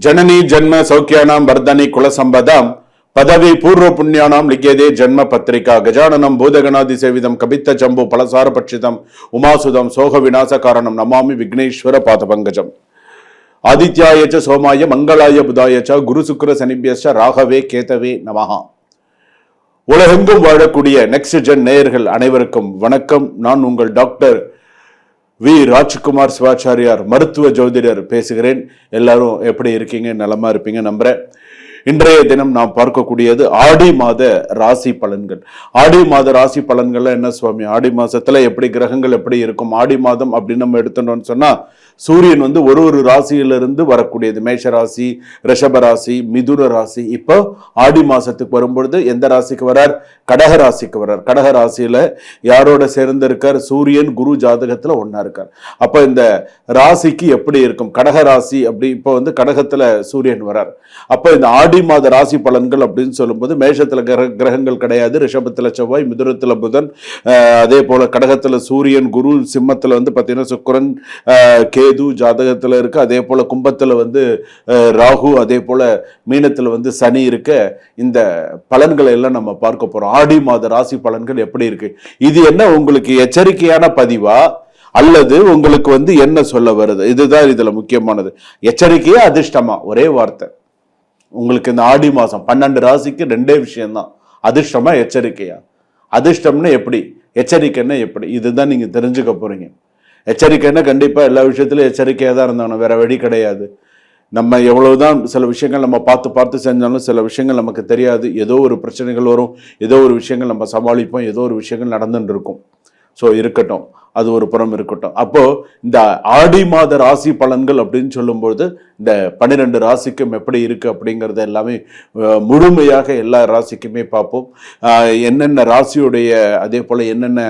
जननी जन्म सौख्यानां वर्धनी कुलसंपदां पदवी पूर्व पुण्यानां लिख्यते जन्म पत्रिका गजाननं भूतगणादिसेवितं कपित्त जम्बू फलसार पक्षितं उमासुदं सोह विनाश कारणं नमामि विघ्नेश्वर पादपंकजम् आदित्याय च सोमाय मंगलाय बुधाय च गुरु शुक्र शनिभ्यश्च राघवे केतवे நமஹ. உலகெங்கும் வாழக்கூடிய நெக்ஸ்ட் ஜென் நேயர்கள் அனைவருக்கும் வணக்கம். நான் உங்கள் டாக்டர் வி ராஜ்குமார் சிவாச்சாரியார் மருத்துவ ஜோதிடர் பேசுகிறேன். எல்லாரும் எப்படி இருக்கீங்க? நலமா இருப்பீங்க நம்புறேன். இன்றைய தினம் நாம் பார்க்கக்கூடியது ஆடி மாத ராசி பலன்கள். ஆடி மாத ராசி பலன்கள்ல என்ன சுவாமி, ஆடி மாசத்துல எப்படி கிரகங்கள் எப்படி இருக்கும்? ஆடி மாதம் அப்படின்னு நம்ம எடுத்துட்டோம்னு சொன்னா சூரியன் ஒரு ராசியிலிருந்து வரக்கூடியது. மேஷ ராசி, ரிஷப ராசி, மிதுன ராசி. இப்போ ஆடி மாசத்துக்கு வரும்பொழுது எந்த ராசிக்கு வரார்? கடக ராசிக்கு வர்றார். கடக ராசியில யாரோட சேர்ந்து இருக்கார்? சூரியன் குரு ஜாதகத்துல ஒன்னா இருக்கார். அப்ப இந்த ராசிக்கு எப்படி இருக்கும்? கடக ராசி அப்படி இப்போ கடகத்துல சூரியன் வரார். அப்ப இந்த ஆடி மாத ராசி பலன்கள் அப்படின்னு சொல்லும்போது மேஷத்துல கிரகங்கள் கிடையாது. ரிஷபத்துல செவ்வாய், மிதுனத்துல புதன், அதே போல கடகத்துல சூரியன் குரு, சிம்மத்துல பாத்தீங்கன்னா சுக்கிரன், கேது ஜாதகத்துல இருக்கு. அதே போல கும்பத்துல ராகு, அதே போல மீனத்துல சனி இருக்க. இந்த பலன்களை எல்லாம் நம்ம பார்க்க போறோம். ஆடி மாத ராசி பலன்கள் எப்படி இருக்கு? இது என்ன உங்களுக்கு எச்சரிக்கையான பதிவா அல்லது உங்களுக்கு என்ன சொல்ல வருது? இதுதான் இதுல முக்கியமானது. எச்சரிக்கையா அதிர்ஷ்டமா? ஒரே வார்த்தை. உங்களுக்கு இந்த ஆடி மாசம் 12 ராசிக்கு ரெண்டே விஷயம்தான். அதிர்ஷ்டமா எச்சரிக்கையா? அதிர்ஷ்டம்னா எப்படி, எச்சரிக்கைன்னா எப்படி? இதுதான் நீங்க தெரிஞ்சுக்க போறீங்க. எச்சரிக்கைன்னா கண்டிப்பா எல்லா விஷயத்திலும் எச்சரிக்கையா தான் இருந்தாங்க, வேற வழி கிடையாது. நம்ம எவ்வளவுதான் சில விஷயங்கள் நம்ம பார்த்து செஞ்சாலும் சில விஷயங்கள் நமக்கு தெரியாது. ஏதோ ஒரு பிரச்சனைகள் வரும், ஏதோ ஒரு விஷயங்கள் நம்ம சமாளிப்போம், ஏதோ ஒரு விஷயங்கள் நடந்துட்டு இருக்கும். ஸோ இருக்கட்டும், அது ஒரு புறம் இருக்கட்டும். அப்போ இந்த ஆடி மாத ராசி பலன்கள் அப்படின்னு சொல்லும்போது இந்த 12 ராசிக்கும் எப்படி இருக்கு அப்படிங்கறத எல்லாமே முழுமையாக எல்லா ராசிக்குமே பார்ப்போம். என்னென்ன ராசியுடைய, அதே போல என்னென்ன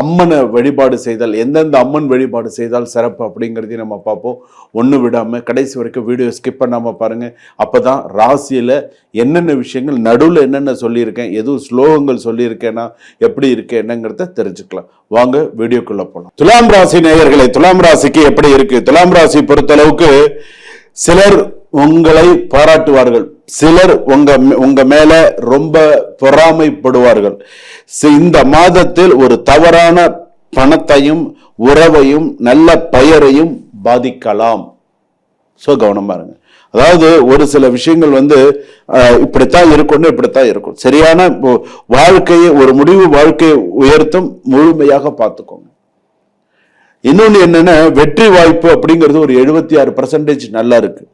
அம்மனை வழிபாடு செய்தால், எந்தெந்த அம்மன் வழிபாடு செய்தால் சிறப்பு அப்படிங்கிறதையும் நம்ம பார்ப்போம். ஒன்று விடாம கடைசி வரைக்கும் வீடியோ ஸ்கிப் பண்ணாம பாருங்க. அப்பதான் ராசியில என்னென்ன விஷயங்கள், நடுவில் என்னென்ன சொல்லியிருக்கேன், எதுவும் ஸ்லோகங்கள் சொல்லியிருக்கேன்னா எப்படி இருக்கு என்னங்கிறத தெரிஞ்சுக்கலாம். வாங்க வீடியோக்குள்ள போலாம். துலாம் ராசி நேயர்களே, துலாம் ராசிக்கு எப்படி இருக்கு? துலாம் ராசி பொறுத்தளவுக்கு சிலர் உங்களை பாராட்டுவார்கள், சிலர் உங்க மேல ரொம்ப பொறாமைப்படுவார்கள். இந்த மாதத்தில் ஒரு தவறான பணத்தையும் உறவையும் நல்ல பெயரையும் பாதிக்கலாம். சோ கவனமா இருங்க. அதாவது ஒரு சில விஷயங்கள் இப்படித்தான் இருக்கும்னு இப்படித்தான் இருக்கும். சரியான வாழ்க்கையை, ஒரு முடிவு வாழ்க்கையை உயர்த்தும், முழுமையாக பார்த்துக்கோங்க. இன்னொன்னு என்னன்னா, வெற்றி வாய்ப்பு அப்படிங்கிறது ஒரு 76% நல்லா இருக்கு.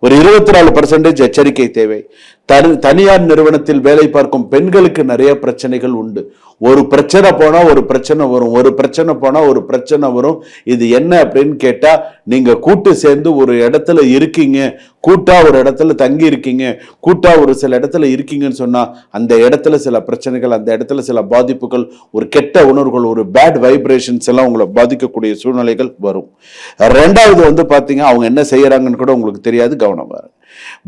ஒரு 24% எச்சரிக்கை தேவை. தனியார் நிறுவனத்தில் வேலை பார்க்கும் பெண்களுக்கு நிறைய பிரச்சனைகள் உண்டு. ஒரு பிரச்சனை போனா ஒரு பிரச்சனை வரும், ஒரு பிரச்சனை போனா ஒரு பிரச்சனை வரும். இது என்ன அப்படின்னு கேட்டா, நீங்க கூட்டு சேர்ந்து ஒரு இடத்துல இருக்கீங்க, கூட்டா ஒரு இடத்துல தங்கி இருக்கீங்க, கூட்டா ஒரு சில இடத்துல இருக்கீங்கன்னு சொன்னா அந்த இடத்துல சில பிரச்சனைகள், அந்த இடத்துல சில பாதிப்புகள், ஒரு கெட்ட உணர்வுகள், ஒரு பேட் வைப்ரேஷன்ஸ் எல்லாம் உங்களை பாதிக்கக்கூடிய சூழ்நிலைகள் வரும். ரெண்டாவது பாத்தீங்க, அவங்க என்ன செய்யறாங்கன்னு கூட உங்களுக்கு தெரியாது. கவனமா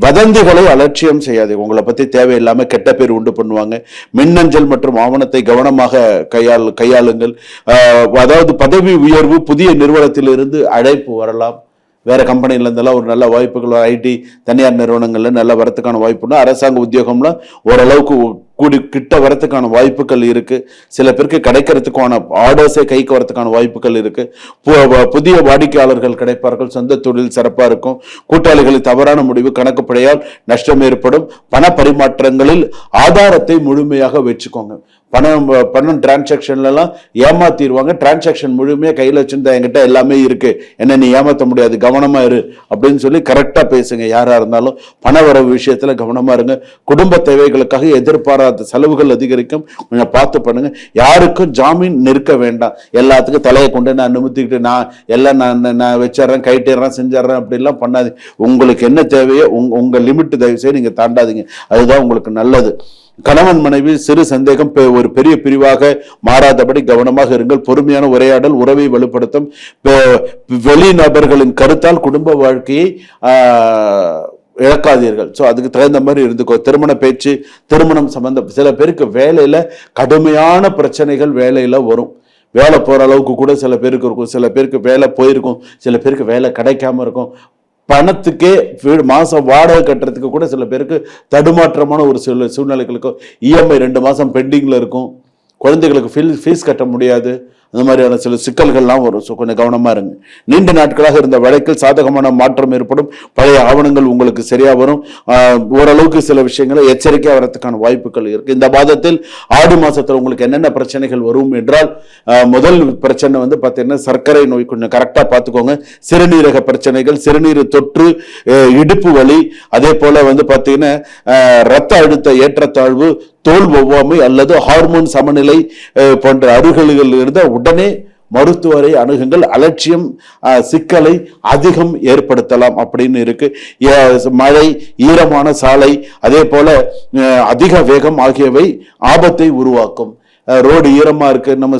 வதந்திகளை அலட்சியம் செய்யாது. உங்களை பத்தி தேவையில்லாம கெட்ட பேர் உண்டு பண்ணுவாங்க. மின்னஞ்சல் மற்றும் ஆவணத்தை கவனமாக கையாளுங்கள். அதாவது பதவி உயர்வு, புதிய நிறுவனத்தில் இருந்து அழைப்பு வரலாம். வேற கம்பெனில இருந்தெல்லாம் ஒரு நல்ல வாய்ப்புகள், ஐடி தனியார் நிறுவனங்கள்ல நல்ல வரத்துக்கான வாய்ப்புனா, அரசாங்க உத்தியோகம்ல ஓரளவுக்கு கிட்ட வரத்துக்கான வாய்ப்புகள் இருக்கு. சில பேருக்கு கிடைக்கிறதுக்கான ஆர்டர்ஸே கைக்கு வரத்துக்கான வாய்ப்புகள் இருக்கு. புதிய வாடிக்கையாளர்கள் கிடைப்பார்கள். சொந்த தொழில் சிறப்பா இருக்கும். கூட்டாளிகளின் தவறான முடிவு, கணக்கு பிழையால் நஷ்டம் ஏற்படும். பண பரிமாற்றங்களில் ஆதாரத்தை முழுமையாக வச்சுக்கோங்க. பணம் டிரான்சாக்சன்ல எல்லாம் ஏமாத்திடுவாங்க. டிரான்சாக்சன் முழுமையா கையில வச்சிருந்தா என்கிட்ட எல்லாமே இருக்கு, என்ன நீ ஏமாத்த முடியாது, கவனமா இரு அப்படின்னு சொல்லி கரெக்டா பேசுங்க. யாரா இருந்தாலும் பண வரவு விஷயத்துல கவனமா இருங்க. குடும்ப தேவைகளுக்காக எதிர்பாராத செலவுகள் அதிகரிக்கும், கொஞ்சம் பார்த்து பண்ணுங்க. யாருக்கும் ஜாமீன் நிற்க வேண்டாம். எல்லாத்துக்கும் தலையை கொண்டு நான் நிமித்திக்கிட்டு நான் வச்சிடறேன், கைட்டிடுறேன், செஞ்சிடறேன் அப்படிலாம் பண்ணாது. உங்களுக்கு என்ன தேவையோ உங்க லிமிட் தயவு செய்து நீங்க தாண்டாதீங்க. அதுதான் உங்களுக்கு நல்லது. கணவன் மனைவி சிறு சந்தேகம் ஒரு பெரிய பிரிவாக மாறாதபடி கவனமாக இருங்கள். பொறுமையான உரையாடல் உறவை வலுப்படுத்தும். வெளிநபர்களின் கருத்தால் குடும்ப வாழ்க்கையை இழக்காதீர்கள். ஸோ அதுக்கு தகுந்த மாதிரி இருந்துக்கோ. திருமண பேச்சு, திருமணம் சம்பந்தம், சில பேருக்கு வேலையில கடுமையான பிரச்சனைகள் வேலையில வரும். வேலை போற அளவுக்கு கூட சில பேருக்கு இருக்கும், சில பேருக்கு வேலை போயிருக்கும், சில பேருக்கு வேலை கிடைக்காம இருக்கும். பணத்துக்கே வீடு மாசம் வாடகை கட்டுறதுக்கு கூட சில பேருக்கு தடுமாற்றமான ஒரு சில சூழ்நிலைகளுக்கும் இஎம்ஐ 2 மாசம் பெண்டிங்ல இருக்கும், குழந்தைகளுக்கு ஃபீஸ் கட்ட முடியாது, அந்த மாதிரியான சில சிக்கல்கள்லாம் வரும். ஸோ கொஞ்சம் கவனமா இருங்க. நீண்ட நாட்களாக இருந்த வழக்கில் சாதகமான மாற்றம் ஏற்படும், பழைய ஆவணங்கள் உங்களுக்கு சரியா வரும். ஓரளவுக்கு சில விஷயங்களை எச்சரிக்கையா வரதுக்கான வாய்ப்புகள் இருக்கு. இந்த மாதத்தில் ஆடி மாசத்துல உங்களுக்கு என்னென்ன பிரச்சனைகள் வரும் என்றால், முதல் பிரச்சனை வந்து பார்த்தீங்கன்னா சர்க்கரை நோய், கொஞ்சம் கரெக்டா பார்த்துக்கோங்க. சிறுநீரக பிரச்சனைகள், சிறுநீர் தொற்று, இடுப்பு வலி, அதே போல வந்து பார்த்தீங்கன்னா ரத்த அழுத்த ஏற்றத்தாழ்வு, தோல் ஒவ்வாமை அல்லது ஹார்மோன் சமநிலை போன்ற அறிகுறிகள் இருந்தால் உடனே மருத்துவரை அணுகுங்கள். அலட்சியம் சிக்கலை அதிகம் ஏற்படுத்தலாம் அப்படின்னு இருக்கு. மழை, ஈரமான சாலை, அதே போல அதிக வேகம் ஆகியவை ஆபத்தை உருவாக்கும். ரோடு ஈரமா இருக்கு, நம்ம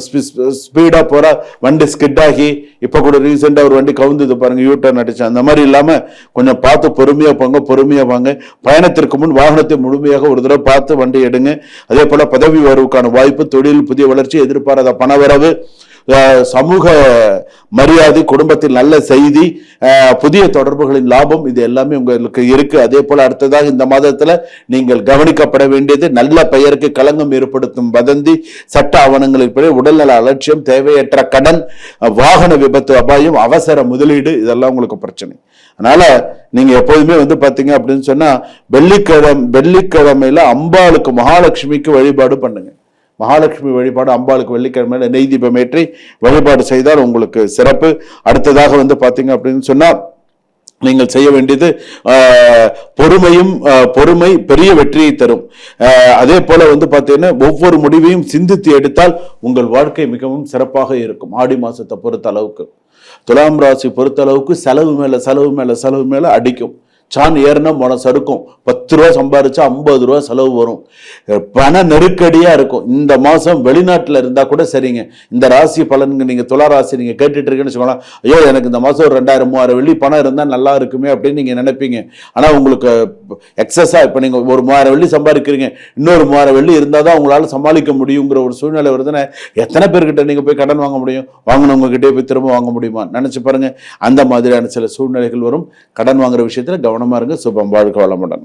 ஸ்பீடா போற வண்டி ஸ்கிட் ஆகி, இப்ப கூட ரீசெண்டா ஒரு வண்டி கவுந்தது பாருங்க, யூட்டர்ன் அடிச்சு. அந்த மாதிரி இல்லாம கொஞ்சம் பார்த்து பொறுமையா போங்க, பொறுமையா வாங்க. பயணத்திற்கு முன் வாகனத்தை முழுமையாக ஒரு தடவை பார்த்து வண்டி எடுங்க. அதே போல பதவி உயர்வுக்கான வாய்ப்பு, தொழில் புதிய வளர்ச்சி, எதிர்பாராத பணவரவு, சமூக மரியாதை, குடும்பத்தில் நல்ல செய்தி, புதிய தொடர்புகளின் லாபம், இது எல்லாமே உங்களுக்கு இருக்கு. அதே போல அடுத்ததாக இந்த மாதத்துல நீங்கள் கவனிக்கப்பட வேண்டியது, நல்ல பெயருக்கு களங்கம் ஏற்படுத்தும் வதந்தி, சட்ட ஆவணங்களின் உடல்நல அலட்சியம், தேவையற்ற கடன், வாகன விபத்து அபாயம், அவசர முதலீடு, இதெல்லாம் உங்களுக்கு பிரச்சனை. அதனால நீங்க எப்போதுமே வந்து பாத்தீங்க அப்படின்னு சொன்னா வெள்ளிக்கிழமையில அம்பாளுக்கு, மகாலட்சுமிக்கு வழிபாடு பண்ணுங்க. மகாலட்சுமி வழிபாடு, அம்பாளுக்கு வெள்ளிக்கிழமையில நெய் தீபம் ஏற்றி வழிபாடு செய்தால் உங்களுக்கு சிறப்பு. அடுத்ததாக வந்து பாத்தீங்க அப்படின்னு சொன்னா நீங்கள் செய்ய வேண்டியது, பொறுமை பெரிய வெற்றியை தரும். அதே போல வந்து பாத்தீங்கன்னா ஒவ்வொரு முடிவையும் சிந்தித்து எடுத்தால் உங்கள் வாழ்க்கை மிகவும் சிறப்பாக இருக்கும். ஆடி மாசத்தை பொறுத்த அளவுக்கு, துலாம் ராசி பொறுத்த அளவுக்கு செலவு மேல அடிக்கும். சான் ஏறினா மனம் சறுக்கும். 10 ரூபா சம்பாதிச்சா 50 ரூபா செலவு வரும். பண நெருக்கடியா இருக்கும். இந்த மாசம் வெளிநாட்டுல இருந்தா கூட சரிங்க, இந்த ராசி பலன்கள் நீங்க துலா ராசி நீங்க கேட்டுட்டு இருக்கீங்கன்னு வச்சுக்கோங்களேன், ஐயோ எனக்கு இந்த மாசம் ஒரு 2000-3000 வெள்ளி பணம் இருந்தா நல்லா இருக்குமே அப்படின்னு நீங்க நினைப்பீங்க. ஆனா உங்களுக்கு எக்ஸஸா இப்ப நீங்க ஒரு 3000 வெள்ளி சம்பாதிக்கிறீங்க, இன்னொரு 3000 வெள்ளி இருந்தாதான் உங்களால சமாளிக்க முடியுங்கிற ஒரு சூழ்நிலை வருதுன்னா, எத்தனை பேர்கிட்ட நீங்க போய் கடன் வாங்க முடியும்? வாங்கினவங்க கிட்டே போய் திரும்ப வாங்க முடியுமா? நினைச்சு பாருங்க. அந்த மாதிரியான சில சூழ்நிலைகள் வரும். கடன் வாங்குற விஷயத்துல கவனமா இருங்க. சுபம். வாழ்க வளமுடன்.